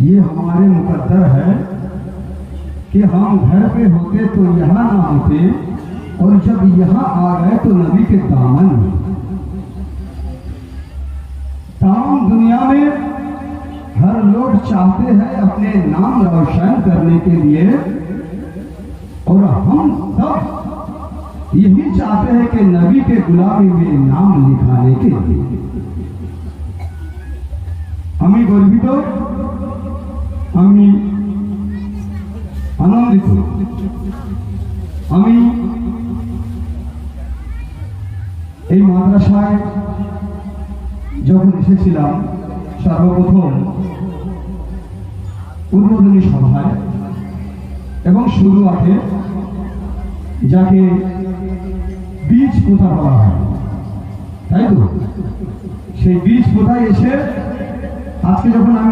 ये हमारे मुकद्दर है कि हम घर पे होते तो यहाँ ना होते, और जब यहाँ आ गए तो नबी के दामन में। तमाम दुनिया में हर लोग चाहते हैं अपने नाम रोशन करने के लिए, और हम सब यही चाहते हैं कि नबी के गुलामी में नाम लिखाने के लिए। আমি গর্বিত, আমি আনন্দিত। আমি এই মাদ্রাসায় যখন এসেছিলাম সর্বপ্রথম উদ্বোধনী সভায় এবং শুরুয়াতে, যাকে বীজ পোঁতা বলা হয়, তাই তো সেই বীজ পোঁতায় এসে আজকে যখন আমি